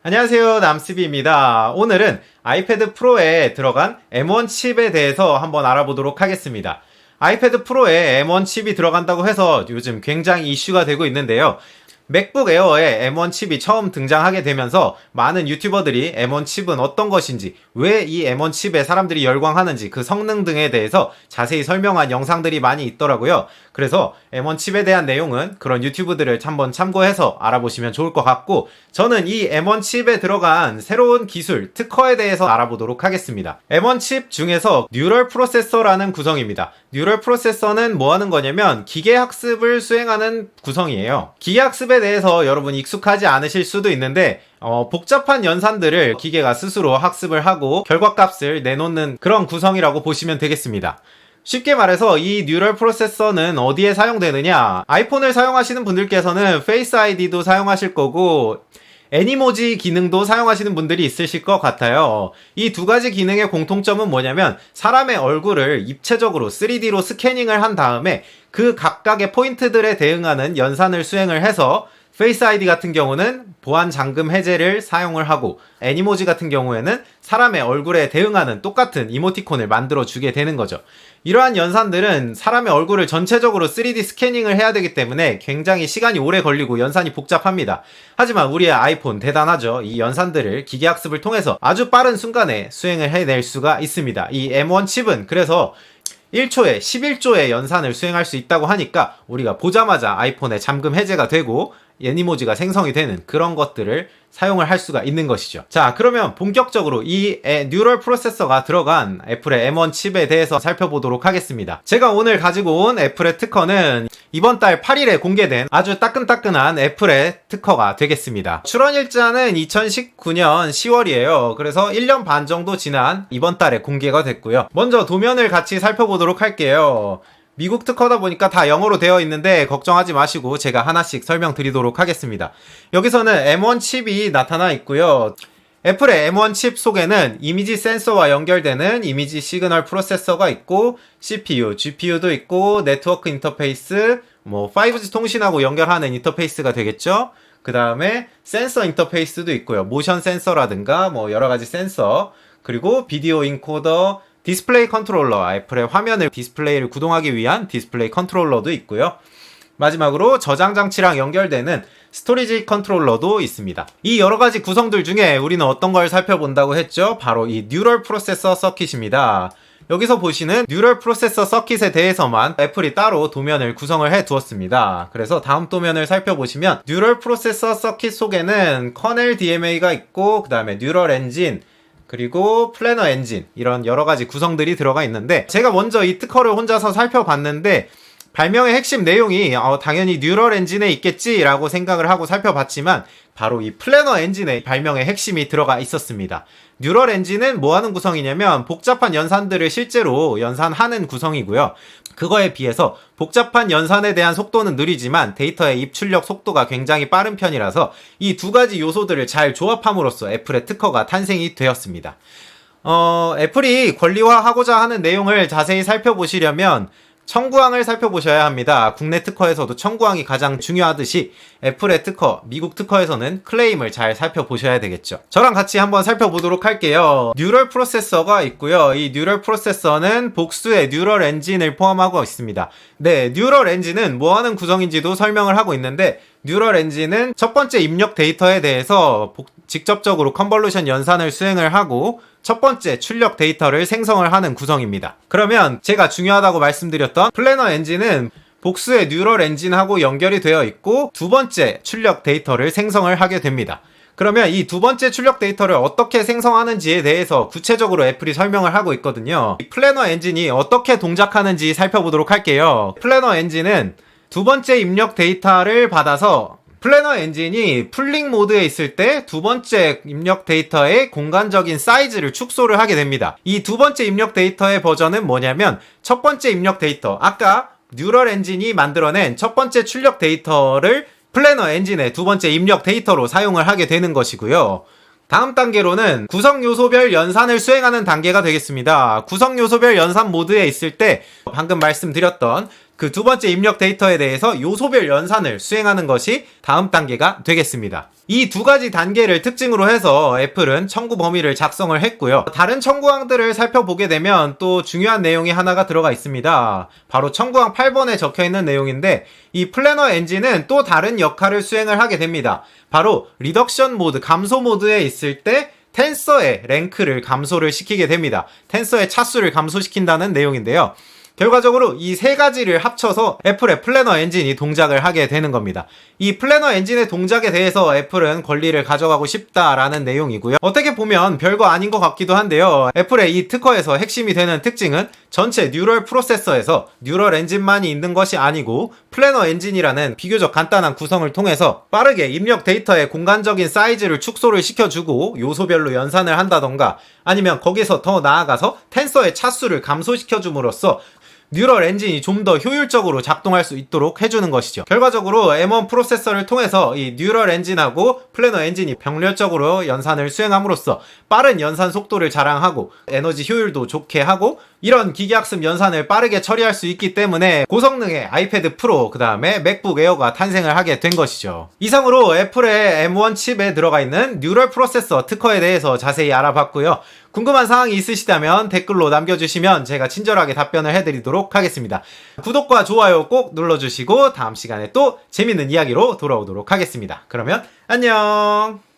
안녕하세요, 남스비입니다. 오늘은 아이패드 프로에 들어간 M1 칩에 대해서 한번 알아보도록 하겠습니다. 아이패드 프로에 M1 칩이 들어간다고 해서 요즘 굉장히 이슈가 되고 있는데요. 맥북 에어에 M1 칩이 처음 등장하게 되면서 많은 유튜버들이 M1 칩은 어떤 것인지, 왜 이 M1 칩에 사람들이 열광하는지, 그 성능 등에 대해서 자세히 설명한 영상들이 많이 있더라고요. 그래서 M1 칩에 대한 내용은 그런 유튜브들을 한번 참고해서 알아보시면 좋을 것 같고, 저는 이 M1 칩에 들어간 새로운 기술, 특허에 대해서 알아보도록 하겠습니다. M1 칩 중에서 뉴럴 프로세서라는 구성입니다. 뉴럴 프로세서는 뭐 하는 거냐면 기계학습을 수행하는 구성이에요. 기계학습에 대해서 여러분 익숙하지 않으실 수도 있는데 복잡한 연산들을 기계가 스스로 학습을 하고 결과값을 내놓는 그런 구성이라고 보시면 되겠습니다. 쉽게 말해서 이 뉴럴 프로세서는 어디에 사용되느냐, 아이폰을 사용하시는 분들께서는 페이스 아이디도 사용하실 거고 애니모지 기능도 사용하시는 분들이 있으실 것 같아요. 이 두 가지 기능의 공통점은 뭐냐면 사람의 얼굴을 입체적으로 3D로 스캐닝을 한 다음에 그 각각의 포인트들에 대응하는 연산을 수행을 해서 페이스 아이디 같은 경우는 보안 잠금 해제를 사용을 하고 애니모지 같은 경우에는 사람의 얼굴에 대응하는 똑같은 이모티콘을 만들어 주게 되는 거죠. 이러한 연산들은 사람의 얼굴을 전체적으로 3D 스캐닝을 해야 되기 때문에 굉장히 시간이 오래 걸리고 연산이 복잡합니다. 하지만 우리의 아이폰 대단하죠. 이 연산들을 기계학습을 통해서 아주 빠른 순간에 수행을 해낼 수가 있습니다. 이 M1 칩은 그래서 1초에 11조의 연산을 수행할 수 있다고 하니까 우리가 보자마자 아이폰에 잠금 해제가 되고 애니모지가 생성이 되는 그런 것들을 사용을 할 수가 있는 것이죠. 자, 그러면 본격적으로 이 뉴럴 프로세서가 들어간 애플의 M1 칩에 대해서 살펴보도록 하겠습니다. 제가 오늘 가지고 온 애플의 특허는 이번 달 8일에 공개된 아주 따끈따끈한 애플의 특허가 되겠습니다. 출원일자는 2019년 10월이에요. 그래서 1년 반 정도 지난 이번 달에 공개가 됐고요. 먼저 도면을 같이 살펴보도록 할게요. 미국 특허다 보니까 다 영어로 되어 있는데 걱정하지 마시고 제가 하나씩 설명드리도록 하겠습니다. 여기서는 M1 칩이 나타나 있고요. 애플의 M1 칩 속에는 이미지 센서와 연결되는 이미지 시그널 프로세서가 있고 CPU, GPU도 있고 네트워크 인터페이스, 5G 통신하고 연결하는 인터페이스가 되겠죠. 그 다음에 센서 인터페이스도 있고요. 모션 센서라든가 여러가지 센서, 그리고 비디오 인코더, 디스플레이 컨트롤러, 애플의 화면을 디스플레이를 구동하기 위한 디스플레이 컨트롤러도 있고요. 마지막으로 저장 장치랑 연결되는 스토리지 컨트롤러도 있습니다. 이 여러가지 구성들 중에 우리는 어떤 걸 살펴본다고 했죠? 바로 이 뉴럴 프로세서 서킷입니다. 여기서 보시는 뉴럴 프로세서 서킷에 대해서만 애플이 따로 도면을 구성을 해 두었습니다. 그래서 다음 도면을 살펴보시면 뉴럴 프로세서 서킷 속에는 커넬 DMA가 있고 그 다음에 뉴럴 엔진, 그리고 플래너 엔진, 이런 여러가지 구성들이 들어가 있는데 제가 먼저 이 특허를 혼자서 살펴봤는데 발명의 핵심 내용이 당연히 뉴럴 엔진에 있겠지라고 생각을 하고 살펴봤지만 바로 이 플래너 엔진에 발명의 핵심이 들어가 있었습니다. 뉴럴 엔진은 뭐 하는 구성이냐면 복잡한 연산들을 실제로 연산하는 구성이고요. 그거에 비해서 복잡한 연산에 대한 속도는 느리지만 데이터의 입출력 속도가 굉장히 빠른 편이라서 이 두 가지 요소들을 잘 조합함으로써 애플의 특허가 탄생이 되었습니다. 애플이 권리화하고자 하는 내용을 자세히 살펴보시려면 청구항을 살펴보셔야 합니다. 국내 특허에서도 청구항이 가장 중요하듯이 애플의 특허, 미국 특허에서는 클레임을 잘 살펴보셔야 되겠죠. 저랑 같이 한번 살펴보도록 할게요. 뉴럴 프로세서가 있고요. 이 뉴럴 프로세서는 복수의 뉴럴 엔진을 포함하고 있습니다. 네, 뉴럴 엔진은 뭐 하는 구성인지도 설명을 하고 있는데 뉴럴 엔진은 첫 번째 입력 데이터에 대해서 직접적으로 컨볼루션 연산을 수행을 하고 첫 번째 출력 데이터를 생성을 하는 구성입니다. 그러면 제가 중요하다고 말씀드렸던 플래너 엔진은 복수의 뉴럴 엔진하고 연결이 되어 있고 두 번째 출력 데이터를 생성을 하게 됩니다. 그러면 이 두 번째 출력 데이터를 어떻게 생성하는지에 대해서 구체적으로 애플이 설명을 하고 있거든요. 이 플래너 엔진이 어떻게 동작하는지 살펴보도록 할게요. 플래너 엔진은 두 번째 입력 데이터를 받아서 플래너 엔진이 풀링 모드에 있을 때 두 번째 입력 데이터의 공간적인 사이즈를 축소를 하게 됩니다. 이 두 번째 입력 데이터의 버전은 뭐냐면 첫 번째 입력 데이터, 아까 뉴럴 엔진이 만들어낸 첫 번째 출력 데이터를 플래너 엔진의 두 번째 입력 데이터로 사용을 하게 되는 것이고요. 다음 단계로는 구성 요소별 연산을 수행하는 단계가 되겠습니다. 구성 요소별 연산 모드에 있을 때 방금 말씀드렸던 그 두 번째 입력 데이터에 대해서 요소별 연산을 수행하는 것이 다음 단계가 되겠습니다. 이 두 가지 단계를 특징으로 해서 애플은 청구 범위를 작성을 했고요. 다른 청구항들을 살펴보게 되면 또 중요한 내용이 하나가 들어가 있습니다. 바로 청구항 8번에 적혀 있는 내용인데 이 플래너 엔진은 또 다른 역할을 수행을 하게 됩니다. 바로 리덕션 모드, 감소 모드에 있을 때 텐서의 랭크를 감소를 시키게 됩니다. 텐서의 차수를 감소시킨다는 내용인데요. 결과적으로 이 세 가지를 합쳐서 애플의 플래너 엔진이 동작을 하게 되는 겁니다. 이 플래너 엔진의 동작에 대해서 애플은 권리를 가져가고 싶다라는 내용이고요. 어떻게 보면 별거 아닌 것 같기도 한데요. 애플의 이 특허에서 핵심이 되는 특징은 전체 뉴럴 프로세서에서 뉴럴 엔진만이 있는 것이 아니고 플래너 엔진이라는 비교적 간단한 구성을 통해서 빠르게 입력 데이터의 공간적인 사이즈를 축소를 시켜주고 요소별로 연산을 한다던가 아니면 거기서 더 나아가서 텐서의 차수를 감소시켜줌으로써 뉴럴 엔진이 좀 더 효율적으로 작동할 수 있도록 해주는 것이죠. 결과적으로 M1 프로세서를 통해서 이 뉴럴 엔진하고 플래너 엔진이 병렬적으로 연산을 수행함으로써 빠른 연산 속도를 자랑하고 에너지 효율도 좋게 하고 이런 기계학습 연산을 빠르게 처리할 수 있기 때문에 고성능의 아이패드 프로 그 다음에 맥북 에어가 탄생을 하게 된 것이죠. 이상으로 애플의 M1 칩에 들어가 있는 뉴럴 프로세서 특허에 대해서 자세히 알아봤고요. 궁금한 사항이 있으시다면 댓글로 남겨주시면 제가 친절하게 답변을 해드리도록 하겠습니다. 구독과 좋아요 꼭 눌러주시고 다음 시간에 또 재밌는 이야기로 돌아오도록 하겠습니다. 그러면 안녕!